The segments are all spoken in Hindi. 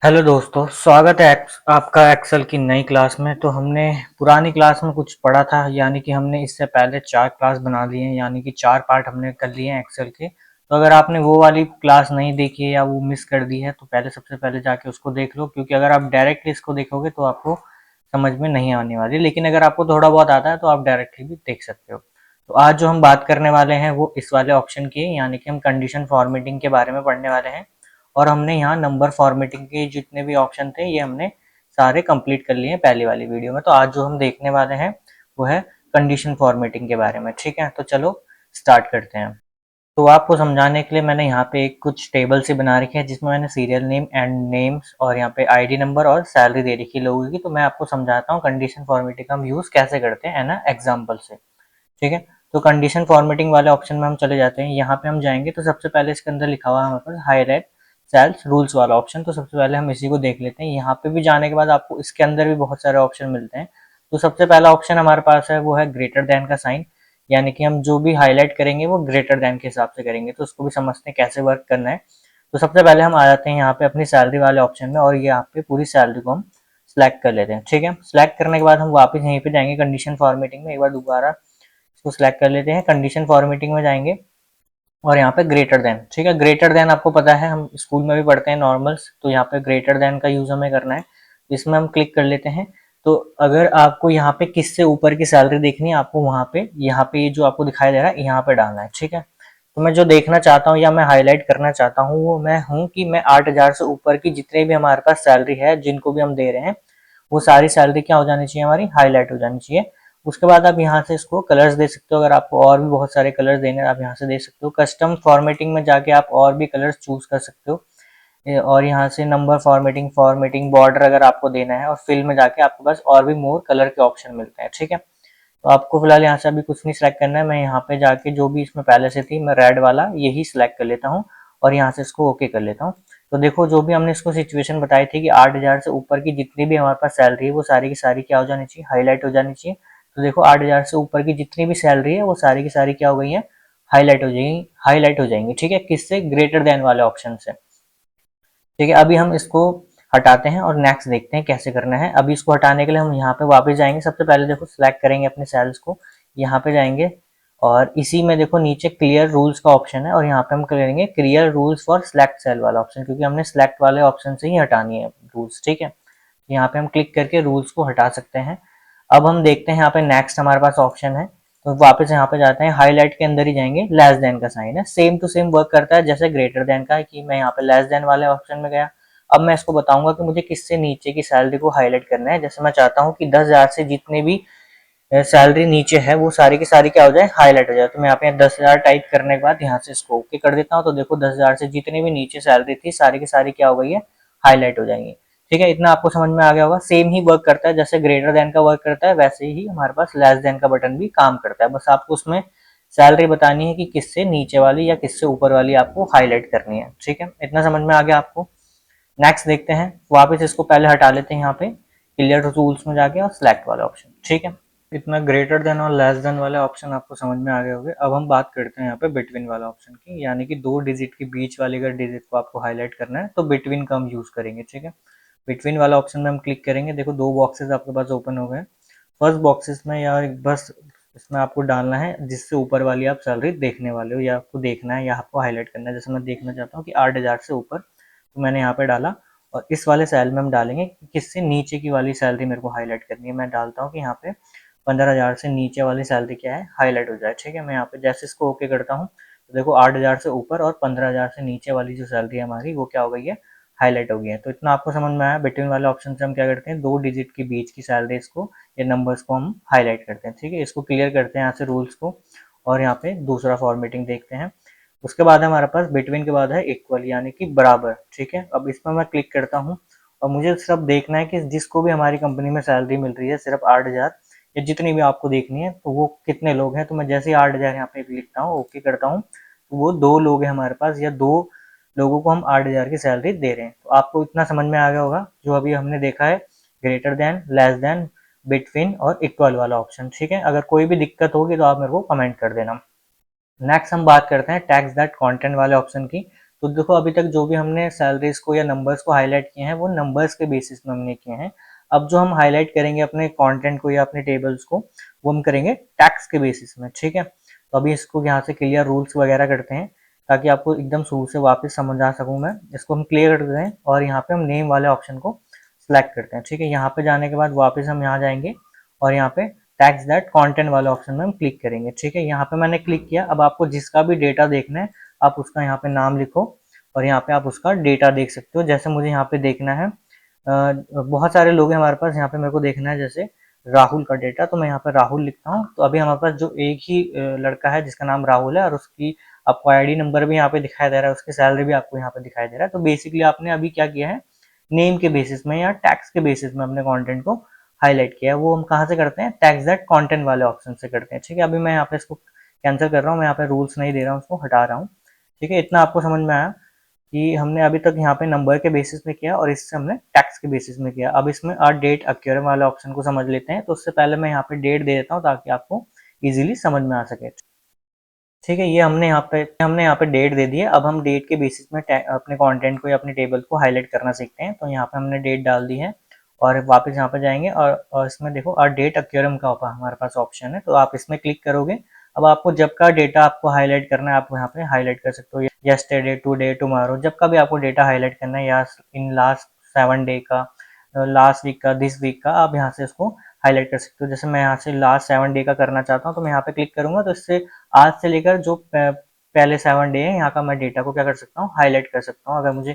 हेलो दोस्तों, स्वागत है आपका एक्सेल की नई क्लास में। तो हमने पुरानी क्लास में कुछ पढ़ा था, यानी कि हमने इससे पहले 4 क्लास बना ली हैं, यानी कि 4 पार्ट हमने कर लिए हैं एक्सेल के। तो अगर आपने वो वाली क्लास नहीं देखी है या वो मिस कर दी है तो पहले सबसे पहले जाके उसको देख लो, क्योंकि अगर आप डायरेक्टली इसको देखोगे तो आपको समझ में नहीं आने वाली। लेकिन अगर आपको थोड़ा बहुत आता है तो आप डायरेक्टली भी देख सकते हो। तो आज जो हम बात करने वाले हैं वो इस वाले ऑप्शन की है, यानी कि हम कंडीशन फॉर्मेटिंग के बारे में पढ़ने वाले हैं। और हमने यहाँ नंबर फॉर्मेटिंग के जितने भी ऑप्शन थे ये हमने सारे कंप्लीट कर लिए हैं पहली वाली वीडियो में। तो आज जो हम देखने वाले हैं वो है कंडीशन फॉर्मेटिंग के बारे में। ठीक है, तो चलो स्टार्ट करते हैं। तो आपको समझाने के लिए मैंने यहाँ पे एक कुछ टेबल से बना रखी है, जिसमें मैंने सीरियल नेम एंड नेम्स और यहाँ पे आईडी नंबर और सैलरी दे रखी है लोगों की। तो मैं आपको समझाता हूँ कंडीशन फॉर्मेटिंग का हम यूज़ कैसे करते हैं ना एग्जाम्पल से। ठीक है, तो कंडीशन फॉर्मेटिंग वाले ऑप्शन में हम चले जाते हैं। यहाँ पे हम जाएंगे तो सबसे पहले इसके अंदर लिखा हुआ है हमारे पास हाईलाइट सेल्स रूल्स वाला ऑप्शन। तो सबसे पहले हम इसी को देख लेते हैं। यहाँ पे भी जाने के बाद आपको इसके अंदर भी बहुत सारे ऑप्शन मिलते हैं। तो सबसे पहला ऑप्शन हमारे पास है वो है ग्रेटर देन का साइन, यानी कि हम जो भी हाईलाइट करेंगे वो ग्रेटर देन के हिसाब से करेंगे। तो उसको भी समझते हैं कैसे वर्क करना है। तो सबसे पहले हम आ जाते हैं यहाँ पे अपनी सैलरी वाले ऑप्शन में, और ये यहाँ पे पूरी सैलरी को हम सिलेक्ट कर लेते हैं। ठीक है, सिलेक्ट करने के बाद हम वापस यहीं पे जाएंगे कंडीशन फॉर्मेटिंग में, एक बार दोबारा इसको सिलेक्ट कर लेते हैं। कंडीशन फॉर्मेटिंग में जाएंगे और यहाँ पे ग्रेटर देन। ठीक है, ग्रेटर देन आपको पता है हम स्कूल में भी पढ़ते हैं नॉर्मल्स, तो यहाँ पे ग्रेटर देन का यूज हमें करना है। इसमें हम क्लिक कर लेते हैं। तो अगर आपको यहाँ पे किससे ऊपर की सैलरी देखनी है, आपको वहां पे यहाँ पे ये जो आपको दिखाई दे रहा है यहाँ पे डालना है। ठीक है, तो मैं जो देखना चाहता हूँ या मैं हाईलाइट करना चाहता हूँ वो मैं हूँ कि मैं 8,000 से ऊपर की जितने भी हमारे पास सैलरी है जिनको भी हम दे रहे हैं वो सारी सैलरी क्या हो जानी चाहिए, हमारी हाईलाइट हो जानी चाहिए। उसके बाद आप यहाँ से इसको कलर्स दे सकते हो। अगर आपको और भी बहुत सारे कलर्स देने हैं आप यहाँ से दे सकते हो। कस्टम फॉर्मेटिंग में जाके आप और भी कलर्स चूज कर सकते हो। और यहाँ से नंबर फॉर्मेटिंग, फॉर्मेटिंग, बॉर्डर अगर आपको देना है, और फिल में जाके आपके पास और भी मोर कलर के ऑप्शन मिलते हैं। ठीक है, तो आपको फिलहाल यहाँ से अभी कुछ नहीं सिलेक्ट करना है। मैं यहाँ पे जाके जो भी इसमें पहले से थी मैं रेड वाला यही सिलेक्ट कर लेता हूँ और यहाँ से इसको ओके कर लेता हूँ। तो देखो जो भी हमने इसको सिचुएशन बताई थी कि 8,000 से ऊपर की जितनी भी हमारे पास सैलरी है वो सारी की सारी क्या हो जानी चाहिए, हाईलाइट हो जानी चाहिए। तो देखो 8,000 से ऊपर की जितनी भी सैलरी है वो सारी की सारी क्या हो गई है, हाईलाइट हो जाएंगी, हाईलाइट हो जाएंगी। ठीक है, किससे, ग्रेटर देन वाले ऑप्शन से। ठीक है, अभी हम इसको हटाते हैं और नेक्स्ट देखते हैं कैसे करना है। अभी इसको हटाने के लिए हम यहाँ पे वापस जाएंगे। सबसे पहले देखो सिलेक्ट करेंगे अपने सेल्स को, यहाँ पे जाएंगे और इसी में देखो नीचे क्लियर रूल्स का ऑप्शन है और यहाँ पे हम करेंगे clear rules for select cell वाला ऑप्शन, क्योंकि हमने सिलेक्ट वाले ऑप्शन से ही हटानी है रूल्स। ठीक है, यहाँ पे हम क्लिक करके रूल्स को हटा सकते हैं। अब हम देखते हैं यहाँ पे नेक्स्ट हमारे पास ऑप्शन है, तो वापस यहाँ पे जाते हैं, हाईलाइट के अंदर ही जाएंगे, लेस देन का साइन है, सेम टू सेम वर्क करता है जैसे ग्रेटर देन का है कि मैं यहाँ पे लेस देन वाले ऑप्शन में गया। अब मैं इसको बताऊंगा कि मुझे किससे नीचे की सैलरी को हाईलाइट करना है। जैसे मैं चाहता हूँ कि 10,000 से जितने भी सैलरी नीचे है वो सारी की सारी क्या हो जाए, हाईलाइट हो जाए। तो मैं यहाँ पे 10,000 टाइप करने के बाद यहाँ से इसको ओके कर देता हूँ। तो देखो 10,000 से जितनी भी नीचे सैलरी थी सारी की सारी क्या हो गई है, हाईलाइट हो जाएंगी। ठीक है, इतना आपको समझ में आ गया होगा। सेम ही वर्क करता है जैसे ग्रेटर देन का वर्क करता है, वैसे ही हमारे पास लेस देन का बटन भी काम करता है। बस आपको उसमें सैलरी बतानी है कि किससे नीचे वाली या किससे ऊपर वाली आपको हाईलाइट करनी है। ठीक है, इतना समझ में आ गया आपको। नेक्स्ट देखते हैं, वापस इसको पहले हटा लेते हैं यहाँ पे क्लियर रूल्स में जाके और सिलेक्ट वाला ऑप्शन। ठीक है, इतना ग्रेटर देन और लेस देन वाले ऑप्शन आपको समझ में आ गए होंगे। अब हम बात करते हैं यहाँ पे बिटवीन वाला ऑप्शन की, यानी कि 2 डिजिट के बीच वाले अगर डिजिट को आपको हाईलाइट करना है तो बिटवीन का हम यूज करेंगे। ठीक है, बिटवीन वाला ऑप्शन में हम क्लिक करेंगे। देखो 2 बॉक्सेस आपके पास ओपन हो गए। फर्स्ट बॉक्सेस में या बस इसमें आपको डालना है जिससे ऊपर वाली आप सैलरी देखने वाले हो या आपको देखना है या आपको हाईलाइट करना है। जैसे मैं देखना चाहता हूँ कि 8,000 से ऊपर, तो मैंने यहाँ पे डाला। और इस वाले सेल में हम डालेंगे कि किससे नीचे की वाली सैलरी मेरे को हाईलाइट करनी है। मैं डालता हूँ कि यहाँ पे 15,000 से नीचे वाली सैलरी क्या है, हाईलाइट हो जाए। ठीक है, मैं यहाँ पे जैसे इसको ओके करता हूँ तो देखो 8,000 से ऊपर और 15,000 से नीचे वाली जो सैलरी है हमारी वो क्या हो गई है, हाईलाइट हो गई है। तो इतना आपको समझ में आया। बिटवीन वाले ऑप्शन से हम क्या करते हैं, 2 डिजिट के बीच की सैलरीज को या नंबर्स को हम हाईलाइट करते हैं। ठीक है, इसको क्लियर करते हैं यहाँ से रूल्स को और यहाँ पे दूसरा फॉर्मेटिंग देखते हैं। उसके बाद हमारे पास बिटवीन के बाद है इक्वल, यानी कि बराबर। ठीक है, अब इसमें मैं क्लिक करता हूँ और मुझे सिर्फ देखना है कि जिसको भी हमारी कंपनी में सैलरी मिल रही है सिर्फ 8,000 या जितनी भी आपको देखनी है तो वो कितने लोग हैं। तो मैं जैसे ही 8,000 यहाँ पे लिखता हूँ, ओके करता हूँ, तो वो 2 लोग हैं हमारे पास, या 2 लोगों को हम 8,000 की सैलरी दे रहे हैं। तो आपको इतना समझ में आ गया होगा जो अभी हमने देखा है, greater than, less than, between और इक्वल वाला ऑप्शन। ठीक है, अगर कोई भी दिक्कत होगी तो आप मेरे को कमेंट कर देना। नेक्स्ट हम बात करते हैं टैक्स दैट कंटेंट वाले ऑप्शन की। तो देखो अभी तक जो भी हमने सैलरीज को या नंबर्स को हाईलाइट किए हैं वो नंबर्स के बेसिस में हमने किए हैं। अब जो हम हाईलाइट करेंगे अपने कंटेंट को या अपने टेबल्स को, वो हम करेंगे टैक्स के बेसिस में, ठीक है। तो अभी इसको यहाँ से क्लियर रूल्स वगैरह करते हैं ताकि आपको एकदम शुरू से वापस समझ आ सकूँ मैं। इसको हम क्लियर करते हैं और यहाँ पे हम नेम वाले ऑप्शन को सिलेक्ट करते हैं, ठीक है। यहाँ पे जाने के बाद वापस हम यहाँ जाएंगे और यहाँ पे टैक्स दैट कंटेंट वाले ऑप्शन में हम क्लिक करेंगे, ठीक है। यहाँ पे मैंने क्लिक किया। अब आपको जिसका भी डेटा देखना है आप उसका यहाँ पे नाम लिखो और यहाँ पे आप उसका डेटा देख सकते हो। जैसे मुझे यहाँ पे देखना है, बहुत सारे लोग हैं हमारे पास, यहाँ पे मेरे को देखना है जैसे राहुल का डेटा, तो मैं यहाँ पे राहुल लिखता हूँ। तो अभी हमारे पास जो एक ही लड़का है जिसका नाम राहुल है और उसकी आपको आईडी नंबर भी यहाँ पे दिखाई दे रहा है, उसकी सैलरी भी आपको यहाँ पे दिखाई दे रहा है। तो बेसिकली आपने अभी क्या किया है, नेम के बेसिस में या टैक्स के बेसिस में अपने कंटेंट को हाईलाइट किया है। वो हम कहाँ से करते हैं, टैक्स दैट कंटेंट वाले ऑप्शन से करते हैं, ठीक है। अभी मैं यहाँ पे इसको कैंसिल कर रहा हूँ, मैं यहाँ पे रूल्स नहीं दे रहा हूँ, उसको हटा रहा हूँ, ठीक है। इतना आपको समझ में आया कि हमने अभी तक यहाँ पे नंबर के बेसिस में किया और इससे हमने टैक्स के बेसिस में किया। अब इसमें डेट अक्यूरेट वाले ऑप्शन को समझ लेते हैं। तो उससे पहले मैं यहाँ पे डेट दे देता हूँ ताकि आपको इजीली समझ में आ सके, ठीक है। ये हमने यहाँ पे डेट दे दी है। अब हम डेट के बेसिस में अपने कंटेंट को या अपने टेबल को हाईलाइट करना सीखते हैं। तो यहाँ पे हमने डेट डाल दी है और वापस यहाँ पे जाएंगे और इसमें देखो डेट अक्यूरम का हमारे पास ऑप्शन है, तो आप इसमें क्लिक करोगे। अब आपको जब का डेटा आपको हाईलाइट करना है आप यहाँ पे हाईलाइट कर सकते हो, यस्टरडे, टुडे, टुमारो, जब का भी आपको डेटा हाईलाइट करना है, या इन लास्ट 7 डे का, लास्ट वीक का, दिस वीक का, आप यहाँ से इसको हाईलाइट कर सकते हो। जैसे मैं यहाँ से लास्ट 7 डे का करना चाहता हूँ तो मैं यहाँ पे क्लिक करूंगा, तो इससे आज से लेकर जो पहले 7 डे है यहाँ का मैं डेटा को क्या कर सकता हूँ, हाईलाइट कर सकता हूँ। अगर मुझे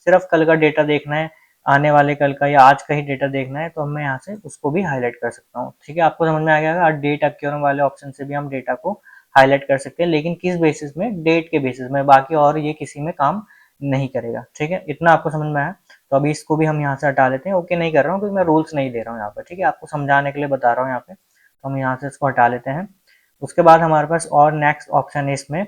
सिर्फ कल का डेटा देखना है, आने वाले कल का या आज का ही डेटा देखना है, तो मैं यहाँ से उसको भी हाईलाइट कर सकता हूँ, ठीक है। आपको समझ में आ गया, डेट अक्यूरम वाले ऑप्शन से भी हम डेटा को हाईलाइट कर सकते हैं, लेकिन किस बेसिस में, डेट के बेसिस में, बाकी और ये किसी में काम नहीं करेगा, ठीक है। इतना आपको समझ में आया। तो अभी इसको भी हम यहाँ से हटा लेते हैं। ओके नहीं कर रहा हूँ क्योंकि मैं रूल्स नहीं दे रहा हूँ यहाँ पर, ठीक है, आपको समझाने के लिए बता रहा हूँ यहाँ पे। तो हम यहाँ से इसको हटा लेते हैं। उसके बाद हमारे पास और नेक्स्ट ऑप्शन है इसमें,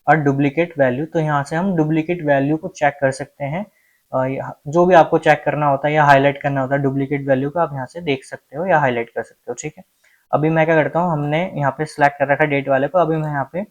और डुप्लीकेट वैल्यू। तो यहाँ से हम डुप्लीकेट वैल्यू को चेक कर सकते हैं। जो भी आपको चेक करना होता है या हाईलाइट करना होता है डुप्लीकेट वैल्यू का, आप यहाँ से देख सकते हो या हाईलाइट कर सकते हो, ठीक है। अभी मैं क्या करता हूँ, हमने यहाँ पे सिलेक्ट कर रखा है डेट वाले को। अभी मैं यहाँ पे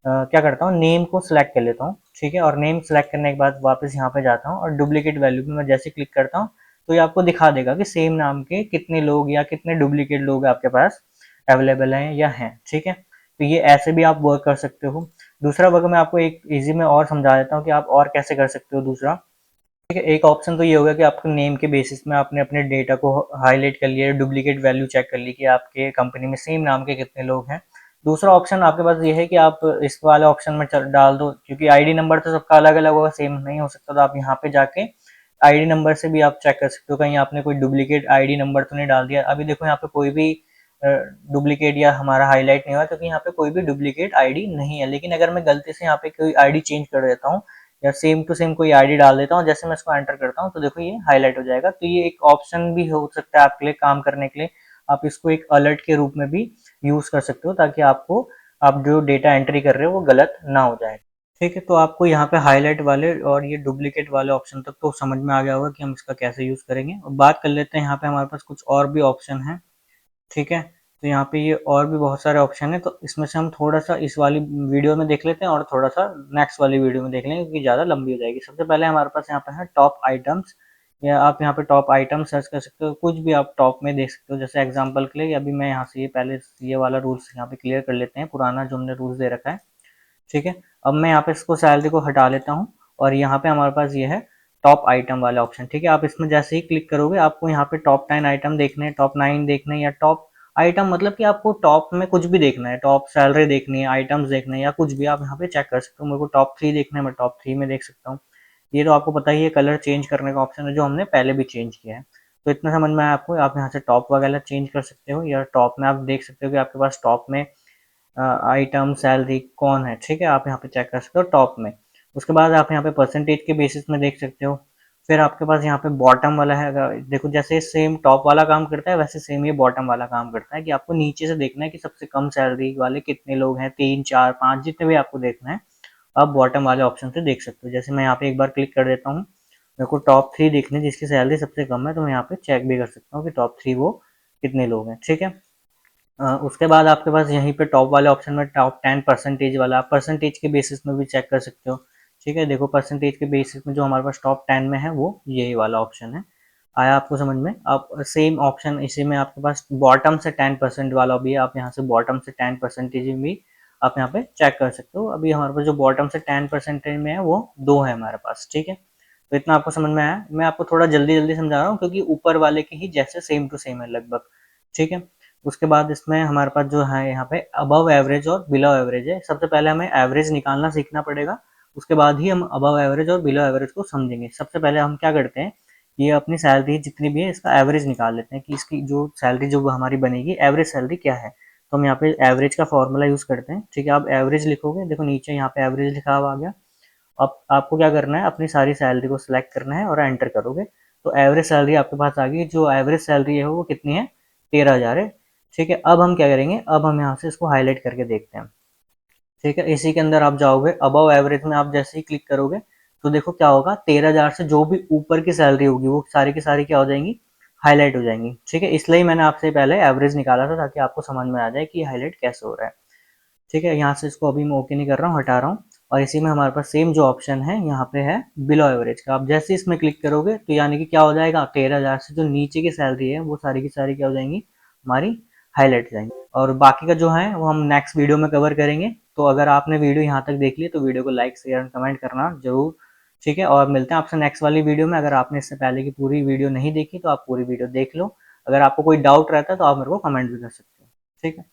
क्या करता हूँ, नेम को सिलेक्ट कर लेता हूँ, ठीक है। और नेम सिलेक्ट करने के बाद वापस यहाँ पे जाता हूँ और डुप्लीकेट वैल्यू पे मैं जैसे क्लिक करता हूँ तो ये आपको दिखा देगा कि सेम नाम के कितने लोग या कितने डुप्लीकेट लोग आपके पास अवेलेबल हैं या हैं, ठीक है। तो ये ऐसे भी आप वर्क कर सकते हो। दूसरा वर्क मैं आपको एक इजी में और समझा देता हूँ कि आप और कैसे कर सकते हो दूसरा, ठीक है। एक ऑप्शन तो ये होगा कि आपके नेम के बेसिस में आपने अपने डेटा को हाईलाइट कर लिया, डुप्लीकेट वैल्यू चेक कर ली कि आपके कंपनी में सेम नाम के कितने लोग हैं। दूसरा ऑप्शन आपके पास ये है कि आप इस वाले ऑप्शन में डाल दो, क्योंकि आईडी नंबर तो सबका अलग अलग होगा, सेम नहीं हो सकता। तो आप यहाँ पे जाके आईडी नंबर से भी आप चेक कर सकते हो कहीं आपने कोई डुप्लीकेट आईडी नंबर तो नहीं डाल दिया। अभी देखो यहाँ पे कोई भी डुप्लीकेट या हमारा हाईलाइट नहीं हुआ क्योंकि यहाँ पे कोई भी डुप्लीकेट आईडी नहीं है। लेकिन अगर मैं गलती से यहाँ पे कोई आईडी चेंज कर देता हूँ या सेम टू सेम कोई आईडी डाल देता हूँ, जैसे मैं इसको एंटर करता हूँ तो देखो ये हाईलाइट हो जाएगा। तो ये एक ऑप्शन भी हो सकता है आपके लिए काम करने के लिए। आप इसको एक अलर्ट के रूप में भी यूज कर सकते हो ताकि आपको, आप जो डेटा एंट्री कर रहे हो वो गलत ना हो जाए, ठीक है। तो आपको यहाँ पे हाईलाइट वाले और ये डुप्लीकेट वाले ऑप्शन तक तो समझ में आ गया होगा कि हम इसका कैसे यूज करेंगे। और बात कर लेते हैं यहाँ पे हमारे पास कुछ और भी ऑप्शन है, ठीक है। तो यहाँ पे ये और भी बहुत सारे ऑप्शन है, तो इसमें से हम थोड़ा सा इस वाली वीडियो में देख लेते हैं और थोड़ा सा नेक्स्ट वाली वीडियो में देख लेंगे क्योंकि ज़्यादा लंबी हो जाएगी। सबसे पहले हमारे पास यहाँ पे है टॉप आइटम्स, या आप यहाँ पे टॉप आइटम सर्च कर सकते हो, कुछ भी आप टॉप में देख सकते हो। जैसे एग्जाम्पल के लिए अभी मैं यहाँ से ये पहले ये वाला रूल्स यहाँ पे क्लियर कर लेते हैं, पुराना जो हमने रूल्स दे रखा है, ठीक है। अब मैं यहाँ पे इसको सैलरी को हटा लेता हूँ और यहाँ पे हमारे पास ये है टॉप आइटम वाला ऑप्शन, ठीक है। आप इसमें जैसे ही क्लिक करोगे आपको यहाँ पे टॉप 10 आइटम देखने हैं, टॉप 9 देखने हैं, या टॉप आइटम मतलब कि आपको टॉप में कुछ भी देखना है, टॉप सैलरी देखनी है, आइटम्स देखने हैं, या कुछ भी आप यहाँ पे चेक कर सकते हो। मेरे को टॉप 3 देखना है, मैं टॉप 3 में देख सकता हूँ। ये तो आपको पता ही है, कलर चेंज करने का ऑप्शन है जो हमने पहले भी चेंज किया है। तो इतना समझ में आया आपको, आप यहाँ से टॉप वगैरह चेंज कर सकते हो, या टॉप में आप देख सकते हो कि आपके पास टॉप में आइटम सैलरी कौन है, ठीक है। आप यहाँ पे चेक कर सकते हो टॉप में। उसके बाद आप यहाँ पे परसेंटेज के बेसिस में देख सकते हो। फिर आपके पास यहाँ पे बॉटम वाला है, देखो जैसे सेम टॉप वाला काम करता है वैसे सेम ये बॉटम वाला काम करता है कि आपको नीचे से देखना है कि सबसे कम सैलरी वाले कितने लोग हैं, 3 4 5 जितने भी आपको देखना है आप बॉटम वाले ऑप्शन से देख सकते हो। जैसे मैं यहाँ पे एक बार क्लिक कर देता हूँ, मेरे को टॉप 3 देखने जिसकी सैलरी सबसे कम है, तो मैं यहाँ पे चेक भी कर सकता हूँ कि टॉप 3 वो कितने लोग हैं, ठीक है। उसके बाद आपके पास यहीं पे टॉप वाले ऑप्शन में टॉप 10 परसेंटेज वाला, परसेंटेज के बेसिस में भी चेक कर सकते हो ठीक है, देखो परसेंटेज के बेसिस में जो हमारे पास टॉप 10 में है वो यही वाला ऑप्शन है। आया आपको समझ में? अब सेम ऑप्शन इसी में आपके पास बॉटम से 10% वाला भी है, आप यहाँ से बॉटम से 10% भी आप यहाँ पे चेक कर सकते हो। अभी हमारे पास जो बॉटम से 10% में है वो 2 है हमारे पास, ठीक है। तो इतना आपको समझ में आया। मैं आपको थोड़ा जल्दी जल्दी समझा रहा हूँ क्योंकि ऊपर वाले के ही जैसे सेम टू सेम है लगभग, ठीक है। उसके बाद इसमें हमारे पास जो है यहाँ पे अबव एवरेज और बिलो एवरेज है। सबसे पहले हमें एवरेज निकालना सीखना पड़ेगा, उसके बाद ही हम अबव एवरेज और बिलो एवरेज को समझेंगे। सबसे पहले हम क्या करते हैं, ये अपनी सैलरी जितनी भी है इसका एवरेज निकाल लेते हैं कि इसकी जो सैलरी जो हमारी बनेगी एवरेज सैलरी क्या है। तो हम यहाँ पे एवरेज का फॉर्मूला यूज करते हैं, ठीक है। आप एवरेज लिखोगे, देखो नीचे यहाँ पे एवरेज लिखा हुआ आ गया। अब आपको क्या करना है, अपनी सारी सैलरी को सिलेक्ट करना है और एंटर करोगे तो एवरेज सैलरी आपके पास आ गई। जो एवरेज सैलरी है वो कितनी है, 13,000 है, ठीक है। अब हम क्या करेंगे, अब हम यहाँ से इसको हाईलाइट करके देखते हैं, ठीक है। इसी के अंदर आप जाओगे, अबव एवरेज में आप जैसे ही क्लिक करोगे तो देखो क्या होगा, 13,000 से जो भी ऊपर की सैलरी होगी वो सारी की सारी क्या हो जाएंगी, हाईलाइट हो जाएंगी, ठीक है। इसलिए मैंने आपसे पहले एवरेज निकाला था ताकि आपको समझ में आ जाए कि हाईलाइट कैसे हो रहा है, ठीक है। यहाँ से इसको अभी मैं ओके नहीं कर रहा हूँ, हटा रहा हूँ। और इसी में हमारे पास सेम जो ऑप्शन है यहाँ पे है बिलो एवरेज का। आप जैसे इसमें क्लिक करोगे तो यानी कि क्या हो जाएगा, 13,000 से जो नीचे की सैलरी है वो सारी की सारी क्या हो जाएंगी, हमारी हाईलाइट हो जाएंगी। और बाकी का जो है वो हम नेक्स्ट वीडियो में कवर करेंगे। तो अगर आपने वीडियो यहाँ तक देख ली तो वीडियो को लाइक शेयर एंड कमेंट करना जरूर, ठीक है। और मिलते हैं आपसे नेक्स्ट वाली वीडियो में। अगर आपने इससे पहले की पूरी वीडियो नहीं देखी तो आप पूरी वीडियो देख लो। अगर आपको कोई डाउट रहता है तो आप मेरे को कमेंट भी कर सकते हो, ठीक है।